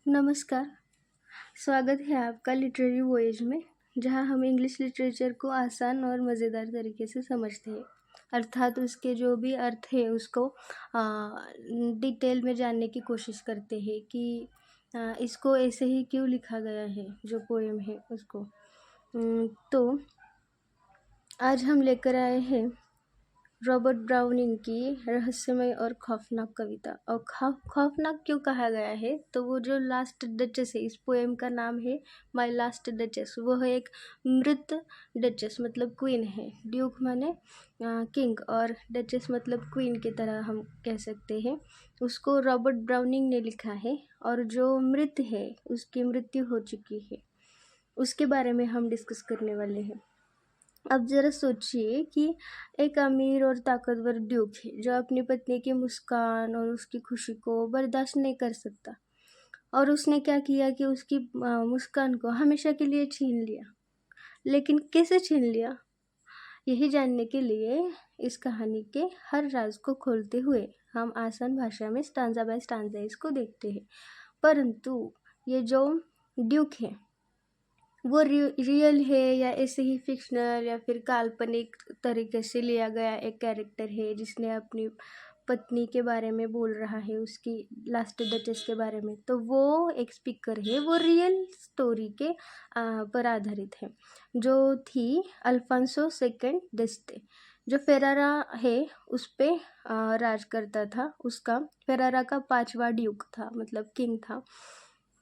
नमस्कार। स्वागत है आपका लिटरेरी वॉयेज में, जहां हम इंग्लिश लिटरेचर को आसान और मज़ेदार तरीके से समझते हैं। अर्थात उसके जो भी अर्थ है उसको डिटेल में जानने की कोशिश करते हैं कि इसको ऐसे ही क्यों लिखा गया है, जो पोएम है उसको। तो आज हम लेकर आए हैं रॉबर्ट ब्राउनिंग की रहस्यमय और खौफनाक कविता। और खौफनाक क्यों कहा गया है, तो वो जो लास्ट डचेस है, इस पोएम का नाम है माय लास्ट डचेस। वो है एक मृत डचेस, मतलब क्वीन है। ड्यूक माने किंग और डचेस मतलब क्वीन की तरह हम कह सकते हैं। उसको रॉबर्ट ब्राउनिंग ने लिखा है, और जो मृत है उसकी मृत्यु हो चुकी है, उसके बारे में हम डिस्कस करने वाले हैं। अब ज़रा सोचिए कि एक अमीर और ताकतवर ड्यूक है जो अपनी पत्नी की मुस्कान और उसकी खुशी को बर्दाश्त नहीं कर सकता, और उसने क्या किया कि उसकी मुस्कान को हमेशा के लिए छीन लिया। लेकिन कैसे छीन लिया, यही जानने के लिए इस कहानी के हर राज को खोलते हुए हम आसान भाषा में स्टांजा बाय स्टांजा इसको देखते हैं। परंतु ये जो ड्यूक है वो रियल है या ऐसे ही फिक्शनल या फिर काल्पनिक तरीके से लिया गया एक कैरेक्टर है जिसने अपनी पत्नी के बारे में बोल रहा है, उसकी लास्ट डचेस के बारे में। तो वो एक स्पीकर है, वो रियल स्टोरी के पर आधारित है, जो थी अल्फांसो सेकंड d'Este। जो फेरारा है उस पे राज करता था। उसका फेरारा का 5वां ड्यूक था, मतलब किंग था,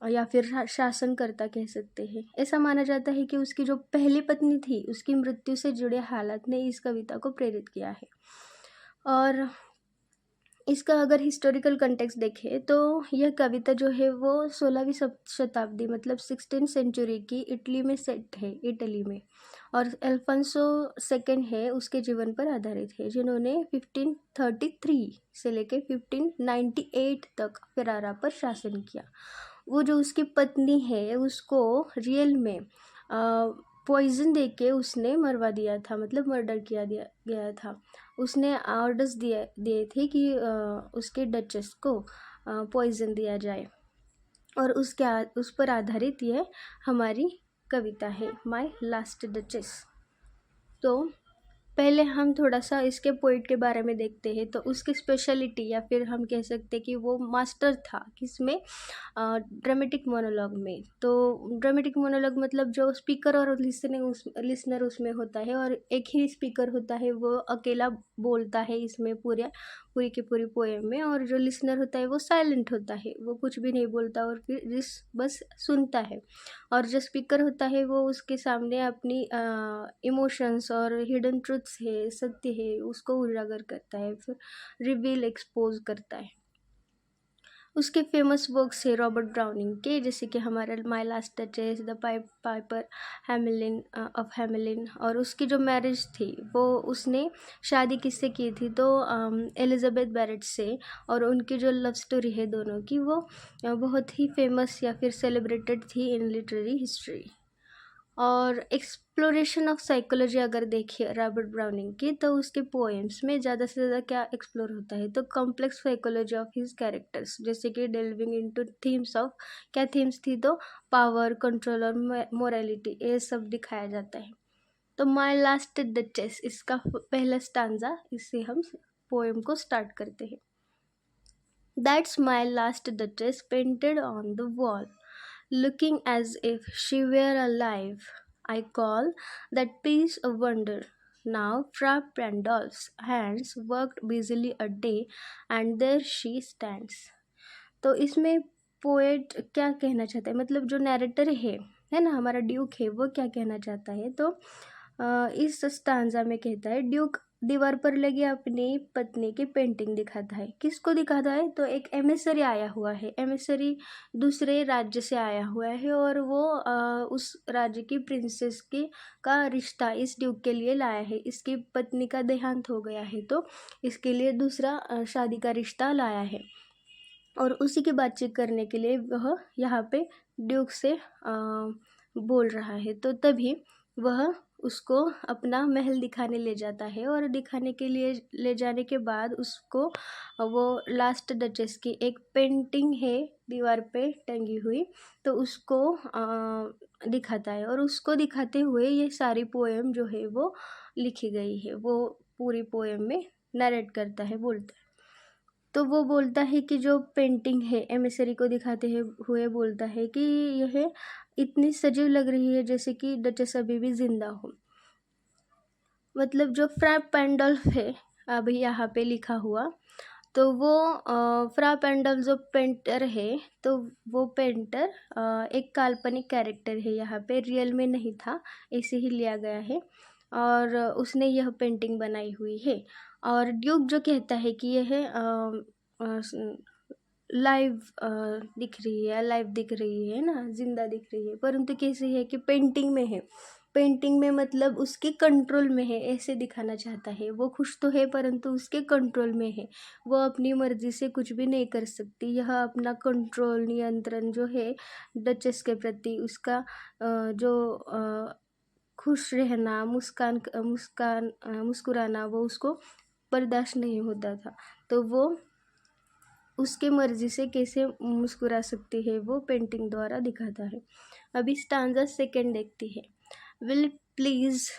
या फिर शासनकर्ता कह सकते हैं। ऐसा माना जाता है कि उसकी जो पहली पत्नी थी उसकी मृत्यु से जुड़े हालात ने इस कविता को प्रेरित किया है। और इसका अगर हिस्टोरिकल कंटेक्स्ट देखें तो यह कविता जो है वो 16वीं शताब्दी मतलब 16th सेंचुरी की इटली में सेट है, इटली में। और अल्फांसो सेकंड है उसके जीवन पर आधारित है, जिन्होंने 1533 से लेके 1598 तक फेरारा पर शासन किया। वो जो उसकी पत्नी है उसको रियल में पॉइजन दे के उसने मरवा दिया था, मतलब मर्डर किया दिया गया था। उसने ऑर्डर्स दिए थे कि उसके डचेस को पॉइजन दिया जाए, और उस पर आधारित यह हमारी कविता है माय लास्ट डचेस। तो पहले हम थोड़ा सा इसके पोइट के बारे में देखते हैं। तो उसकी स्पेशलिटी या फिर हम कह सकते हैं कि वो मास्टर था किसमें, ड्रामेटिक मोनोलॉग में। तो ड्रामेटिक मोनोलॉग मतलब जो स्पीकर और लिसनर उसमें होता है, और एक ही स्पीकर होता है, वो अकेला बोलता है इसमें पूरी की पूरी पोएम में। और जो लिसनर होता है वो साइलेंट होता है, वो कुछ भी नहीं बोलता और फिर बस सुनता है। और जो स्पीकर होता है वो उसके सामने अपनी इमोशंस और हिडन ट्रुथ्स है, सत्य है, उसको उजागर करता है, फिर रिवील एक्सपोज करता है। उसके फेमस वर्क्स है रॉबर्ट ब्राउनिंग के, जैसे कि हमारा my last duchess, the piper Hamelin of Hamelin. और उसकी जो मैरिज थी वो उसने शादी किससे की थी, तो एलिजाबेथ बैरेट से। और उनकी जो लव स्टोरी है दोनों की, वो बहुत ही फेमस या फिर सेलिब्रेटेड थी इन लिटरेरी हिस्ट्री। और एक्सप्लोरेशन ऑफ साइकोलॉजी अगर देखिए रॉबर्ट ब्राउनिंग की, तो उसके पोएम्स में ज़्यादा से ज़्यादा क्या एक्सप्लोर होता है, तो complex psychology of his characters, जैसे कि डेल्विंग इनटू थीम्स ऑफ, क्या थीम्स थी, तो पावर, कंट्रोल और मोरालिटी, ये सब दिखाया जाता है। तो माय लास्ट डचेस इसका पहला स्टांजा, इससे हम पोएम को स्टार्ट करते हैं। That's my last duchess painted on the wall, looking as if she were alive. I call that piece a wonder. Now Fra Randolph's hands worked busily a day, and there she stands. तो इसमें poet क्या कहना चाहता है, मतलब जो narrator है ना, हमारा ड्यूक है, वो क्या कहना चाहता है। तो इस स्टांजा में कहता है, ड्यूक दीवार पर लगी अपनी पत्नी की पेंटिंग दिखाता है। किसको दिखाता है, तो एक एमिसरी आया हुआ है, एमिसरी दूसरे राज्य से आया हुआ है, और वो उस राज्य की प्रिंसेस की का रिश्ता इस ड्यूक के लिए लाया है। इसकी पत्नी का देहांत हो गया है, तो इसके लिए दूसरा शादी का रिश्ता लाया है, और उसी की बातचीत करने के लिए वह यहाँ पे ड्यूक से बोल रहा है। तो तभी वह उसको अपना महल दिखाने ले जाता है, और दिखाने के लिए ले जाने के बाद उसको वो लास्ट डचेस की एक पेंटिंग है दीवार पे टंगी हुई, तो उसको दिखाता है, और उसको दिखाते हुए ये सारी पोएम जो है वो लिखी गई है। वो पूरी पोएम में नरेट करता है, बोलता है। तो वो बोलता है कि जो पेंटिंग है एमिसरी को दिखाते हुए बोलता है कि यह इतनी सजीव लग रही है जैसे कि डचेस अभी भी जिंदा हो। मतलब जो फ्रा पेंडल्फ है अभी यहाँ पे लिखा हुआ, तो वो फ्रा पेंडल्फ जो पेंटर है, तो वो पेंटर एक काल्पनिक कैरेक्टर है, यहाँ पे रियल में नहीं था, ऐसे ही लिया गया है, और उसने यह पेंटिंग बनाई हुई है। और ड्यूक जो कहता है कि यह लाइव दिख रही है, लाइव दिख रही है ना, जिंदा दिख रही है, परंतु कैसे है कि पेंटिंग में है। पेंटिंग में मतलब उसके कंट्रोल में है, ऐसे दिखाना चाहता है। वो खुश तो है परंतु उसके कंट्रोल में है, वो अपनी मर्जी से कुछ भी नहीं कर सकती। यह अपना कंट्रोल, नियंत्रण जो है डचेस के प्रति, उसका जो खुश रहना, मुस्कुराना, वो उसको बर्दाश्त नहीं होता था। तो वो उसके मर्जी से कैसे मुस्कुरा सकती है, वो पेंटिंग द्वारा दिखाता है। अभी स्टांजा सेकेंड देखती है। Will please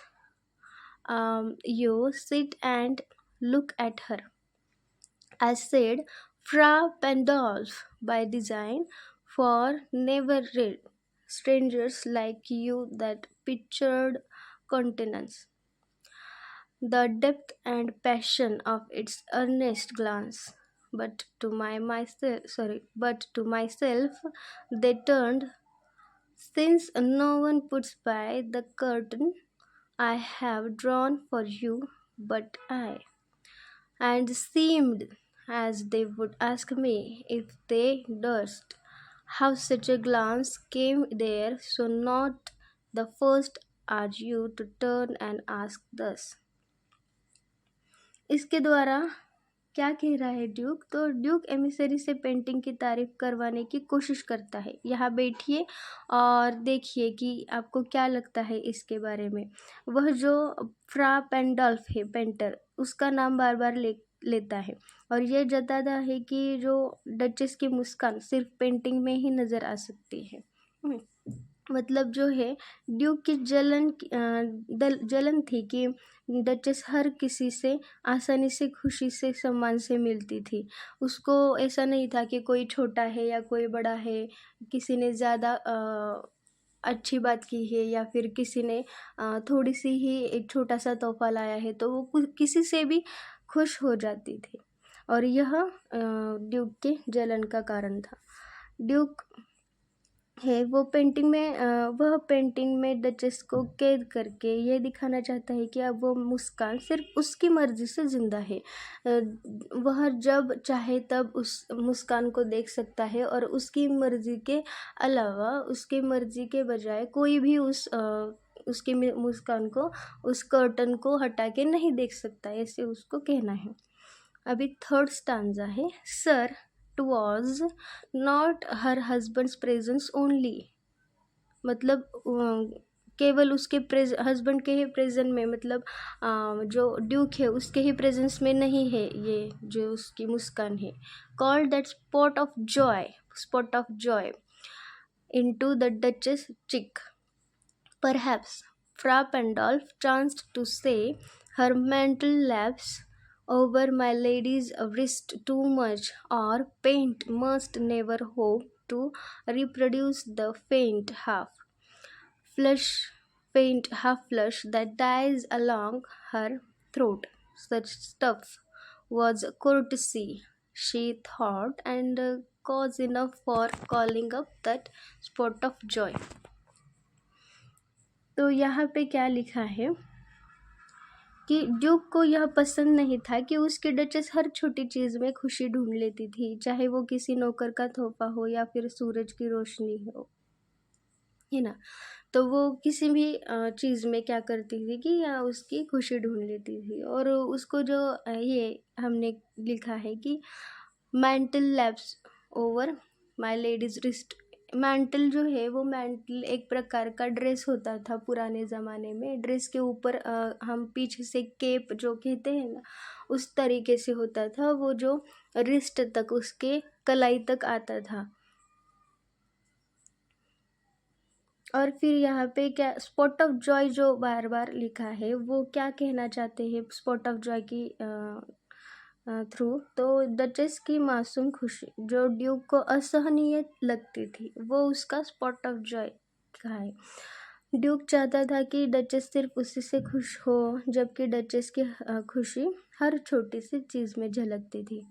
you sit and look at her. I said, Fra Pandolf by design, for never read strangers like you that pictured countenance, the depth and passion of its earnest glance. But to myself they turned, since no one puts by the curtain I have drawn for you but I, and seemed as they would ask me if they durst, how such a glance came there, so not the first are you to turn and ask thus. इसके द्वारा क्या कह रहा है Duke? तो Duke emissary से painting की तारीफ करवाने की कोशिश करता है। यहाँ बैठिए और देखिए कि आपको क्या लगता है इसके बारे में। वह जो फ्रा पेंडल्फ है पेंटर, उसका नाम बार बार लेता है, और ये जताता है कि जो डचेस की मुस्कान सिर्फ पेंटिंग में ही नज़र आ सकती है। मतलब जो है ड्यूक की जलन थी कि डचेस हर किसी से आसानी से, खुशी से, सम्मान से मिलती थी। उसको ऐसा नहीं था कि कोई छोटा है या कोई बड़ा है, किसी ने ज़्यादा अच्छी बात की है या फिर किसी ने थोड़ी सी ही एक छोटा सा तोहफा लाया है, तो वो किसी से भी खुश हो जाती थी, और यह ड्यूक के जलन का कारण था। ड्यूक है वह पेंटिंग में डचेस को कैद करके ये दिखाना चाहता है कि अब वो मुस्कान सिर्फ उसकी मर्जी से ज़िंदा है। वह जब चाहे तब उस मुस्कान को देख सकता है, और उसकी मर्जी के अलावा, उसकी मर्जी के बजाय कोई भी उसकी मुस्कान को, उस कर्टन को हटा के नहीं देख सकता, ऐसे उसको कहना है। अभी थर्ड स्टांजा है। Sir, it was not her husband's presence only, मतलब केवल उसके हस्बैंड के ही प्रेजेंट में, मतलब जो ड्यूक है उसके ही प्रेजेंस में नहीं है ये जो उसकी मुस्कान है। Called that spot of Joy into the duchess चिक। Perhaps Fra Pandolf chanced to say her mental lapse over my lady's wrist too much, or paint must never hope to reproduce the faint half flush that dies along her throat. Such stuff was courtesy, she thought, and cause enough for calling up that spot of joy. तो यहाँ पे क्या लिखा है कि Duke को यह पसंद नहीं था कि उसकी डचेस हर छोटी चीज़ में खुशी ढूंढ लेती थी, चाहे वो किसी नौकर का तोहफा हो या फिर सूरज की रोशनी हो, है ना। तो वो किसी भी चीज़ में क्या करती थी कि या उसकी खुशी ढूंढ लेती थी। और उसको जो ये हमने लिखा है कि mantle laps over my lady's wrist mantle जो है वो मैंटल एक प्रकार का ड्रेस होता था पुराने ज़माने में। ड्रेस के ऊपर हम पीछे से केप जो कहते हैं ना, उस तरीके से होता था वो, जो रिस्ट तक उसके कलाई तक आता था। और फिर यहाँ पे क्या स्पॉट ऑफ जॉय जो बार बार लिखा है वो क्या कहना चाहते हैं स्पॉट ऑफ जॉय की थ्रू, तो डचेस की मासूम खुशी जो ड्यूक को असहनीय लगती थी वो उसका स्पॉट ऑफ जॉय का है। ड्यूक चाहता था कि डचेस सिर्फ उसी से खुश हो, जबकि डचेस की खुशी हर छोटी सी चीज़ में झलकती थी।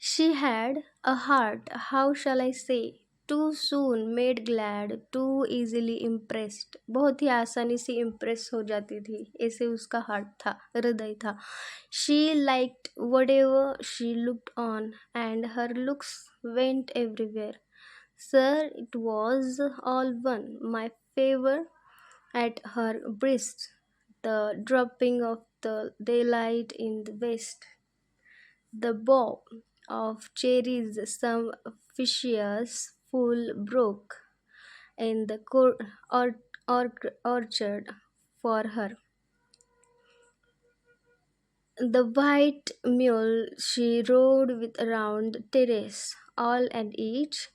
She had a heart, how shall I say, too soon made glad, too easily impressed। बहुत ही आसानी से इम्प्रेस हो जाती थी, ऐसे उसका हार्ट था, हृदय था। She liked whatever she looked on, and her looks went everywhere. Sir, it was all one, my favor at her breast, the dropping of the daylight in the west, the bow of cherries some fishes full broke in the orchard for her. The white mule she rode with around the terrace, all and each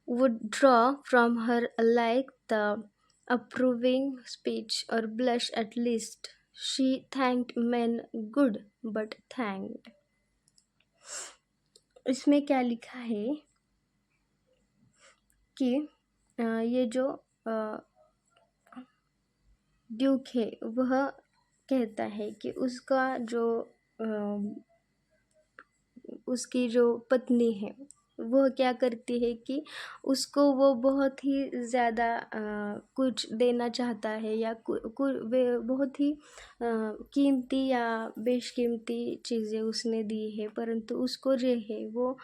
would draw from her alike the approving speech or blush at least. She thanked men good, but thanked। इसमें क्या लिखा है कि ये जो Duke है वह कहता है कि उसका जो उसकी जो पत्नी है वह क्या करती है कि उसको वो बहुत ही ज़्यादा कुछ देना चाहता है, या वे बहुत ही कीमती या बेशकीमती चीज़ें उसने दी है, परंतु उसको जो है वो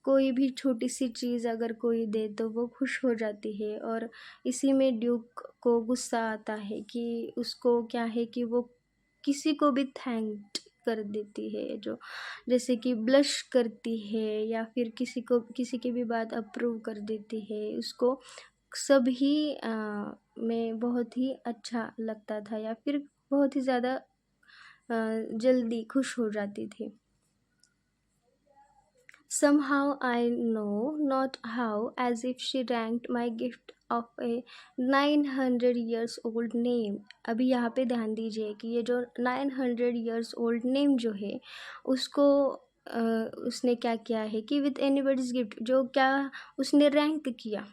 कोई भी छोटी सी चीज़ अगर कोई दे तो वो खुश हो जाती है। और इसी में ड्यूक को गुस्सा आता है कि उसको क्या है कि वो किसी को भी थैंक कर देती है, जो जैसे कि ब्लश करती है या फिर किसी की भी बात अप्रूव कर देती है, उसको सभी में बहुत ही अच्छा लगता था या फिर बहुत ही ज़्यादा जल्दी खुश हो जाती थी। Somehow I know not how, as if she ranked my gift of a 900 years old name। अभी यहाँ पे ध्यान दीजिए कि ये जो 900 years old name जो है उसको उसने क्या किया है कि विथ एनीबडीज गिफ्ट, जो क्या उसने रैंक किया,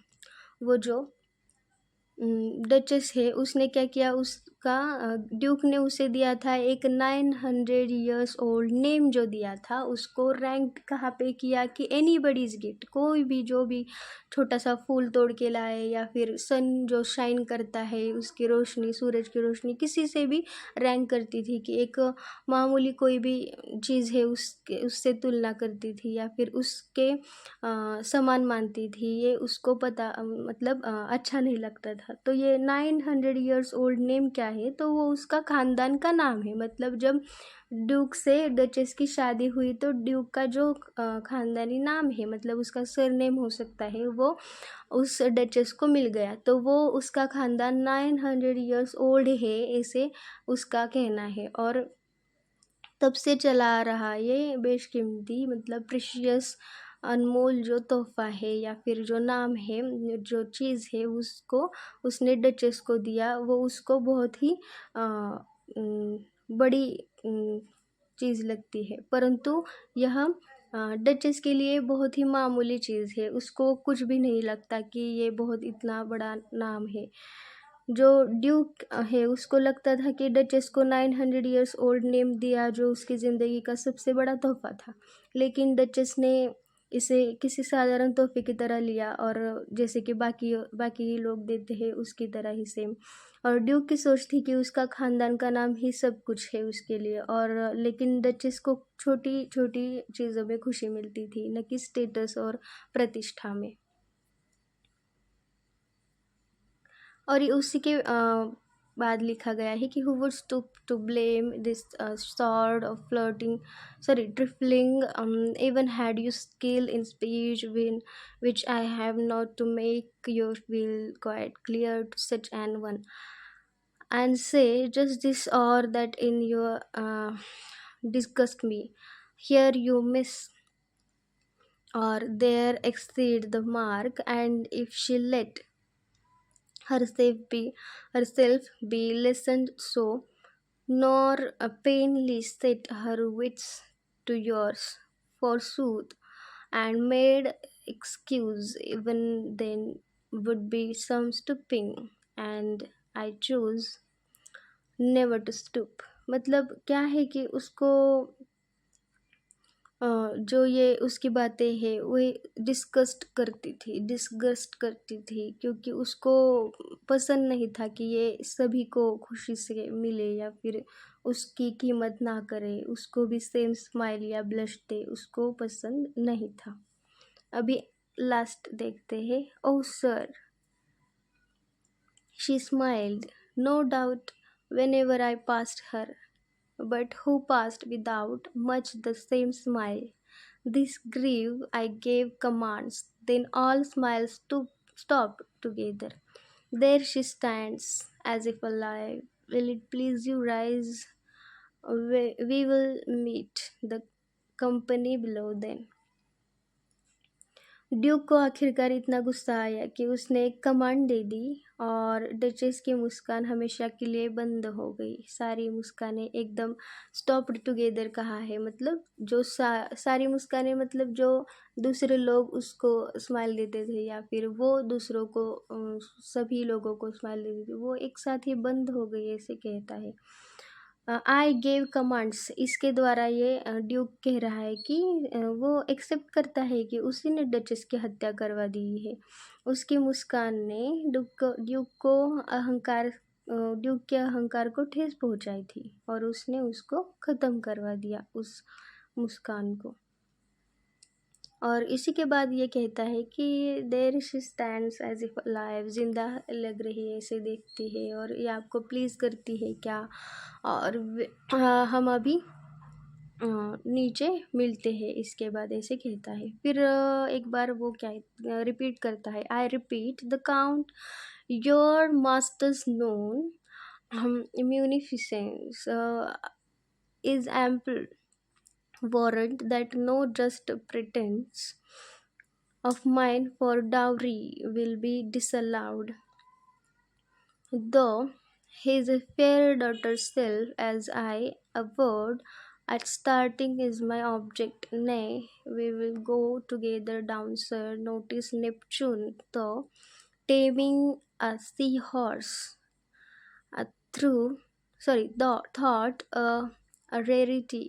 वो जो डचेस है उसने क्या किया, उसका ड्यूक ने उसे दिया था एक 900 ईयर्स ओल्ड नेम जो दिया था उसको रैंक कहाँ पे किया कि एनीबडीज गिफ्ट, कोई भी जो भी छोटा सा फूल तोड़ के लाए या फिर सन जो शाइन करता है उसकी रोशनी, सूरज की रोशनी किसी से भी रैंक करती थी कि एक मामूली कोई भी चीज़ है उससे तुलना करती थी या फिर उसके समान मानती थी, ये उसको पता मतलब अच्छा नहीं लगता था। तो ये 900 ईयर्स ओल्ड नेम क्या है, तो वो उसका ख़ानदान का नाम है। मतलब जब ड्यूक से डचेस की शादी हुई तो ड्यूक का जो ख़ानदानी नाम है, मतलब उसका सरनेम हो सकता है, वो उस डचेस को मिल गया, तो वो उसका ख़ानदान 900 ईयर्स ओल्ड है, ऐसे उसका कहना है। और तब से चला आ रहा ये बेशकीमती मतलब प्रीशियस अनमोल जो तोहफ़ा है या फिर जो नाम है, जो चीज़ है, उसको उसने डचेस को दिया, वो उसको बहुत ही बड़ी चीज़ लगती है, परंतु यह डचेस के लिए बहुत ही मामूली चीज़ है, उसको कुछ भी नहीं लगता कि ये बहुत इतना बड़ा नाम है। जो ड्यूक है उसको लगता था कि डचेस को 900 ईयर्स ओल्ड नेम दिया जो उसकी ज़िंदगी का सबसे बड़ा तोहफ़ा था, लेकिन डचेस ने इसे किसी साधारण तोहफे की तरह लिया, और जैसे कि बाकी लोग देते हैं उसकी तरह ही सेम। और ड्यूक की सोच थी कि उसका ख़ानदान का नाम ही सब कुछ है उसके लिए, और लेकिन डचेस को छोटी छोटी चीज़ों में खुशी मिलती थी, न कि स्टेटस और प्रतिष्ठा में। और ये उसी के बाद लिखा गया है कि who would stoop to blame this sort of trifling, even had you skill in speech which I have not, to make your will quite clear to such an one, and say just this or that in your disgust me. Here you miss or there exceed the mark, and if she let herself be listened so, nor painfully set her wits to yours, forsooth, and made excuse, even then would be some stooping, and I choose never to stoop. मतलब क्या है कि उसको जो ये उसकी बातें हैं वो डिस्गस्ट करती थी, क्योंकि उसको पसंद नहीं था कि ये सभी को खुशी से मिले या फिर उसकी कीमत ना करे, उसको भी सेम स्माइल या ब्लश दे, उसको पसंद नहीं था। अभी लास्ट देखते हैं। Oh sir, she smiled, no doubt, whenever I passed her, but who passed without much the same smile. This grieve I gave commands, then all smiles stopped together. There she stands, as if alive. Will it please you rise? We will meet the company below then. Duke को आखिरकार इतना गुस्सा आया कि उसने एक command दे दी और duchess की मुस्कान हमेशा के लिए बंद हो गई। सारी मुस्कानें एकदम स्टॉप्ड टुगेदर कहा है, मतलब जो सारी मुस्कानें, मतलब जो दूसरे लोग उसको स्माइल देते थे या फिर वो दूसरों को सभी लोगों को स्माइल देते थे, वो एक साथ ही बंद हो गई, ऐसे कहता है। आई गेव कमांड्स, इसके द्वारा ये ड्यूक कह रहा है कि वो एक्सेप्ट करता है कि उसी ने डचेस की हत्या करवा दी है। उसकी मुस्कान ने ड्यूक के अहंकार को ठेस पहुंचाई थी और उसने उसको ख़त्म करवा दिया, उस मुस्कान को। और इसी के बाद ये कहता है कि there she stands as if live, जिंदा लग रही है, ऐसे देखती है और ये आपको प्लीज़ करती है क्या। और हम अभी नीचे मिलते हैं, इसके बाद ऐसे कहता है। फिर एक बार वो क्या रिपीट करता है, I repeat the count your masters known munificence is ample warrant that no just pretense of mine for dowry will be disallowed, though his fair daughter's self, as I averred at starting, is my object. Nay, we will go together down, sir. Notice Neptune, though taming a seahorse, a thought a rarity,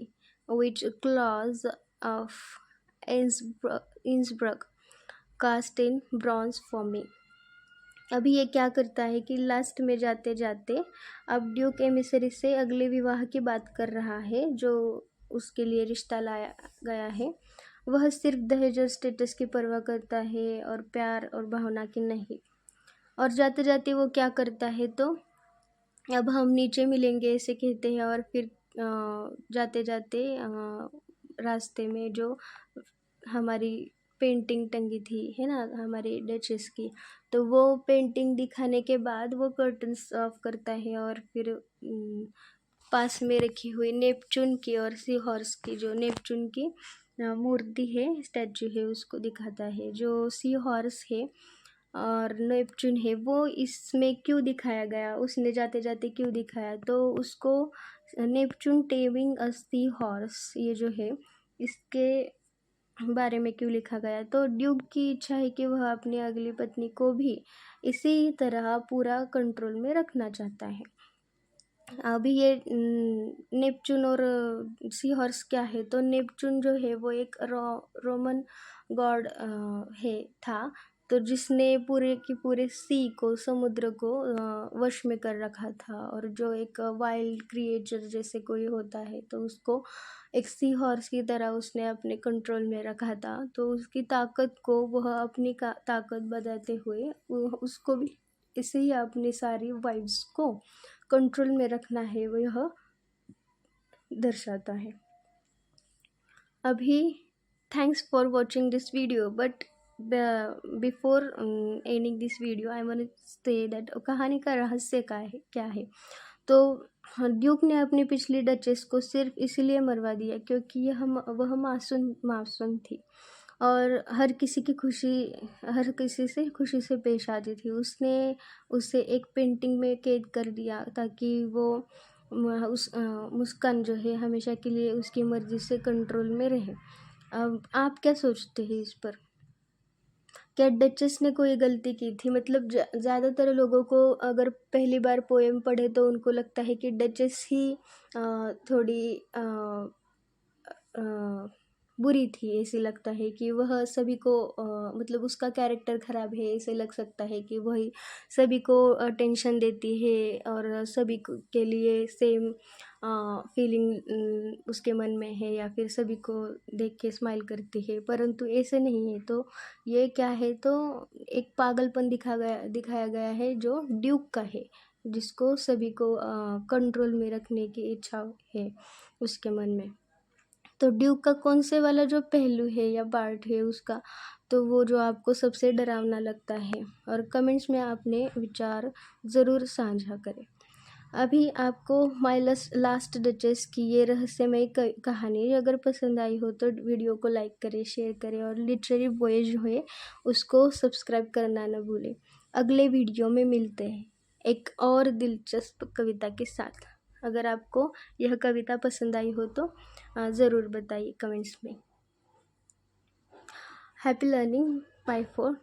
which claws of Innsbruck cast in bronze for me. अभी ये क्या करता है कि last में जाते जाते अब ड्यूक एमिसरी से अगले विवाह की बात कर रहा है, जो उसके लिए रिश्ता लाया गया है। वह सिर्फ दहेज और स्टेटस की परवाह करता है और प्यार और भावना की नहीं। और जाते जाते वो क्या करता है, तो अब हम नीचे मिलेंगे ऐसे कहते हैं। और फिर जाते जाते रास्ते में जो हमारी पेंटिंग टंगी थी है ना हमारी डचेस की, तो वो पेंटिंग दिखाने के बाद वो कर्टन्स ऑफ करता है और फिर पास में रखी हुई नेपच्यून की और सी हॉर्स की, जो नेपच्यून की मूर्ति है, स्टैचू है, उसको दिखाता है। जो सी हॉर्स है और नेपच्यून है, वो इसमें क्यों दिखाया गया, उसने जाते जाते क्यों दिखाया, तो उसको नेपच्यून टेमिंग अ सी हॉर्स, ये जो है इसके बारे में क्यों लिखा गया। तो ड्यूक की इच्छा है कि वह अपनी अगली पत्नी को भी इसी तरह पूरा कंट्रोल में रखना चाहता है। अभी ये नेपच्यून और सी हॉर्स क्या है, तो नेपच्यून जो है वो एक रोमन गॉड था, तो जिसने पूरे की पूरे सी को, समुद्र को वश में कर रखा था। और जो एक वाइल्ड क्रिएचर जैसे कोई होता है, तो उसको एक सी हॉर्स की तरह उसने अपने कंट्रोल में रखा था। तो उसकी ताकत को वह अपनी ताकत बताते हुए उसको भी इसे ही अपनी सारी वाइव्स को कंट्रोल में रखना है वो यह दर्शाता है। अभी thanks for watching this video, but before ending this video I want to say that कहानी का रहस्य क्या है। तो ड्यूक ने अपनी पिछली डचेस को सिर्फ इसलिए मरवा दिया क्योंकि वह मासूम थी और हर किसी से खुशी से पेश आती थी। उसने उसे एक पेंटिंग में कैद कर दिया ताकि वो मुस्कान जो है हमेशा के लिए उसकी मर्जी से कंट्रोल में रहे। अब आप क्या सोचते हैं इस पर? क्या डचेस ने कोई गलती की थी? मतलब ज़्यादातर लोगों को अगर पहली बार पोएम पढ़े तो उनको लगता है कि डचेस ही थोड़ी बुरी थी। ऐसे लगता है कि वह सभी को मतलब उसका कैरेक्टर ख़राब है। ऐसे लग सकता है कि वही सभी को टेंशन देती है और सभी के लिए सेम फीलिंग उसके मन में है, या फिर सभी को देख के स्माइल करती है, परंतु ऐसे नहीं है। तो ये क्या है, तो एक पागलपन दिखाया गया है जो ड्यूक का है, जिसको सभी को कंट्रोल में रखने की इच्छा है उसके मन में। तो ड्यूक का कौन से वाला जो पहलू है या पार्ट है उसका, तो वो जो आपको सबसे डरावना लगता है, और कमेंट्स में अपने विचार ज़रूर साझा करें। अभी आपको माय लास्ट डचेस की ये रहस्यमय कहानी अगर पसंद आई हो तो वीडियो को लाइक करें, शेयर करें, और लिटरेरी वॉयज जो है उसको सब्सक्राइब करना न भूलें। अगले वीडियो में मिलते हैं एक और दिलचस्प कविता के साथ। अगर आपको यह कविता पसंद आई हो तो ज़रूर बताइए कमेंट्स में। Happy learning, bye for